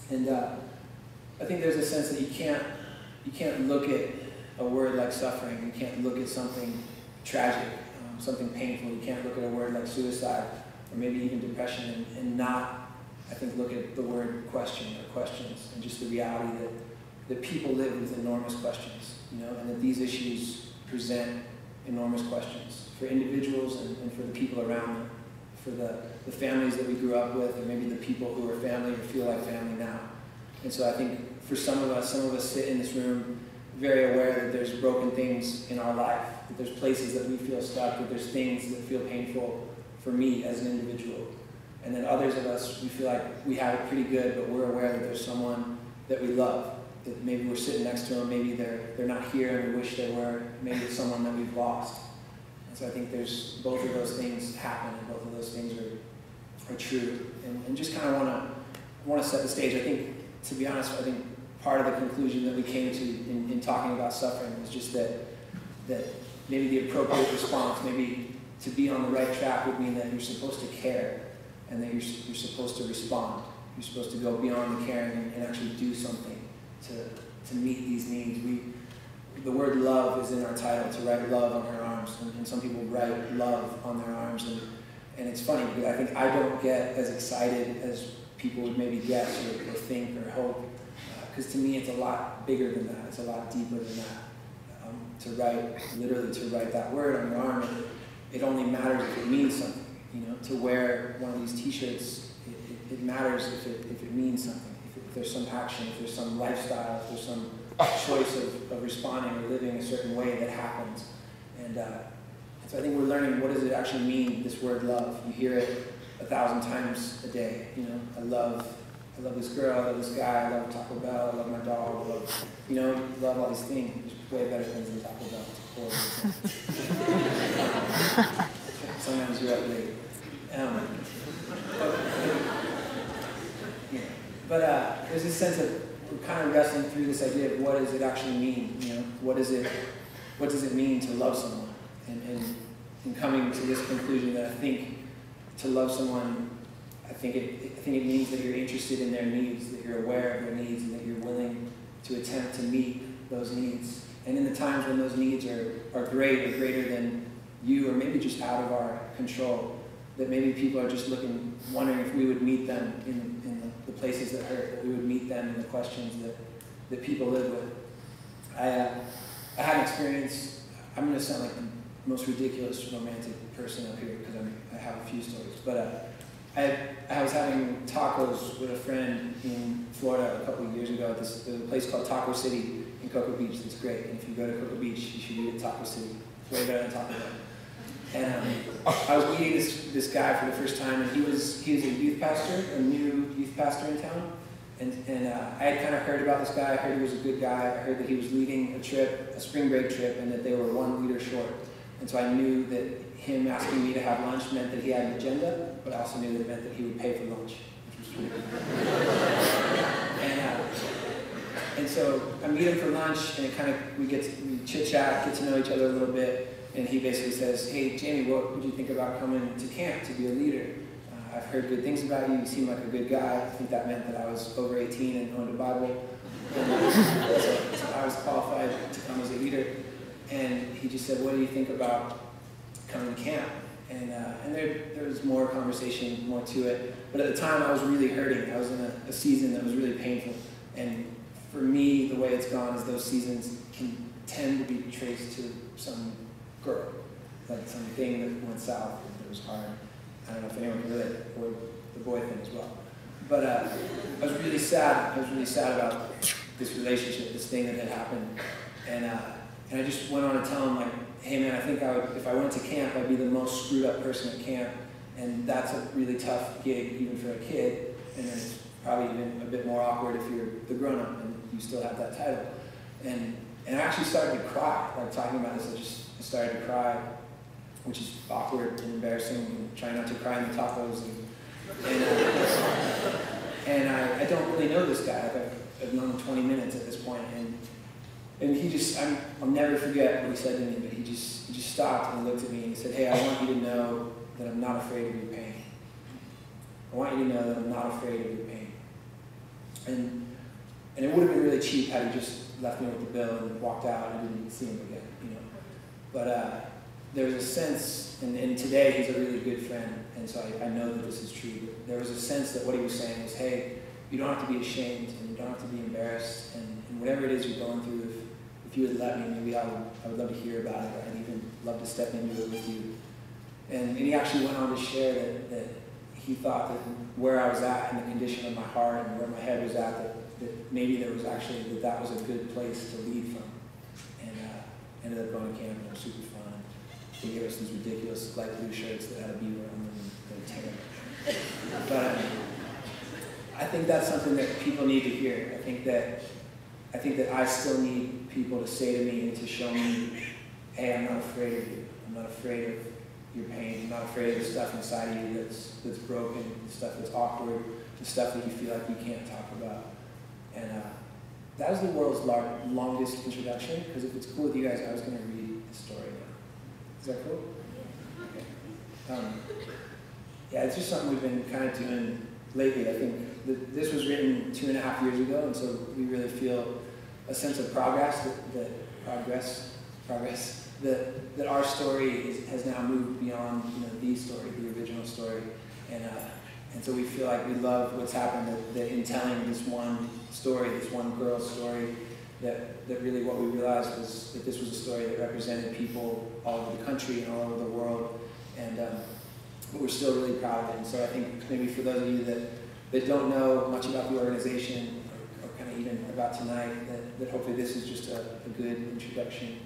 And I think there's a sense that you can't look at a word like suffering, you can't look at something tragic, something painful, you can't look at a word like suicide, or maybe even depression, and not, I think, look at the word question or questions, and just the reality that people live with enormous questions, you know, and that these issues present enormous questions for individuals and for the people around them, for the families that we grew up with, or maybe the people who are family or feel like family now. And so I think for some of us sit in this room very aware that there's broken things in our life, that there's places that we feel stuck, that there's things that feel painful for me as an individual. And then others of us, we feel like we have it pretty good, but we're aware that there's someone that we love, that maybe we're sitting next to them, maybe they're not here and we wish they were, maybe it's someone that we've lost. And so I think there's both of those things happen, and both of those things are true. And just kind of want to set the stage. I think, to be honest, I think part of the conclusion that we came to in talking about suffering was just that maybe the appropriate response, maybe to be on the right track, would mean that you're supposed to care, and that you're supposed to respond. You're supposed to go beyond the caring and actually do something to meet these needs. The word love is in our title, to write love on our arms, and some people write love on their arms, and it's funny because I think I don't get as excited as people would maybe guess or think or hope, because to me it's a lot bigger than that, it's a lot deeper than that. Literally to write that word on your arm, it only matters if it means something. You know, to wear one of these t-shirts, it matters if it means something, if there's some action, if there's some lifestyle, if there's some choice of responding or living a certain way that happens. And so I think we're learning, what does it actually mean, this word love? You hear it 1,000 times a day. You know, I love this girl, I love this guy, I love Taco Bell, I love my dog, I love all these things. There's way better things than Taco Bell. Sometimes you're up late. But there's this sense of we're kind of wrestling through this idea of what does it actually mean? You know, what does it mean to love someone? And coming to this conclusion that I think to love someone, I think it means that you're interested in their needs, that you're aware of their needs, and that you're willing to attempt to meet those needs. And in the times when those needs are great or greater than you, or maybe just out of our control, that maybe people are just wondering if we would meet them in the places that hurt, that we would meet them in the questions that people live with. I had an experience, I'm going to sound like the most ridiculous romantic person up here because I have a few stories, but I was having tacos with a friend in Florida a couple of years ago. There's a place called Taco City in Cocoa Beach that's great, and if you go to Cocoa Beach, you should eat at Taco City. It's way better than Taco Bell. And I was meeting this guy for the first time, and he was a youth pastor, a new youth pastor in town. And I had kind of heard about this guy. I heard he was a good guy. I heard that he was leading a trip, a spring break trip, and that they were one leader short. And so I knew that him asking me to have lunch meant that he had an agenda, but I also knew that it meant that he would pay for lunch, which was pretty cool. And so I meet him for lunch, and we chit-chat, get to know each other a little bit. And he basically says, "Hey, Jamie, what would you think about coming to camp to be a leader? I've heard good things about you. You seem like a good guy." I think that meant that I was over 18 and owned a Bible. And so I was qualified to come as a leader. And he just said, "What do you think about coming to camp?" And there was more conversation, more to it. But at the time, I was really hurting. I was in a season that was really painful. And for me, the way it's gone is those seasons can tend to be traced to some girl, like something that went south and it was hard. I don't know if anyone can relate, or the boy thing as well. But I was really sad. I was really sad about this relationship, this thing that had happened. And I just went on to tell him, like, "Hey man, I think if I went to camp, I'd be the most screwed up person at camp. And that's a really tough gig, even for a kid. And then it's probably even a bit more awkward if you're the grown-up and you still have that title." And I actually started to cry, like talking about this. I started to cry, which is awkward and embarrassing, and trying not to cry in the tacos. And I don't really know this guy. Like I've known him 20 minutes at this point, and he just, I'll never forget what he said to me, but he just stopped and looked at me and he said, "Hey, I want you to know that I'm not afraid of your pain. I want you to know that I'm not afraid of your pain." And it would have been really cheap had he just left me with the bill and walked out and I didn't see him again, you know. But there was a sense, and today he's a really good friend, and so I know that this is true, but there was a sense that what he was saying was, hey, you don't have to be ashamed, and you don't have to be embarrassed, and whatever it is you're going through, if you would let me, maybe I would love to hear about it, or I'd even love to step into it with you. And he actually went on to share that he thought that where I was at in the condition of my heart and where my head was at, that maybe there was actually, that was a good place to lead from. And ended up going to camp, and it was super fun. They gave us these ridiculous light blue shirts that had a beaver on them, and they were terrible. But I think that's something that people need to hear. I think that I still need people to say to me and to show me, hey, I'm not afraid of you. I'm not afraid of your pain. I'm not afraid of the stuff inside of you that's broken, the stuff that's awkward, the stuff that you feel like you can't talk about. And that was the world's longest introduction, because if it's cool with you guys, I was going to read the story now. Is that cool? Okay. Yeah, it's just something we've been kind of doing lately. I think this was written 2.5 years ago, and so we really feel a sense of progress, that our story has now moved beyond, you know, the story, the original story, and so we feel like we love what's happened, that in telling this one story, this one girl's story, that really what we realized was that this was a story that represented people all over the country and all over the world, and but we're still really proud of it. And so I think maybe for those of you that don't know much about the organization, or kind of even about tonight, that hopefully this is just a good introduction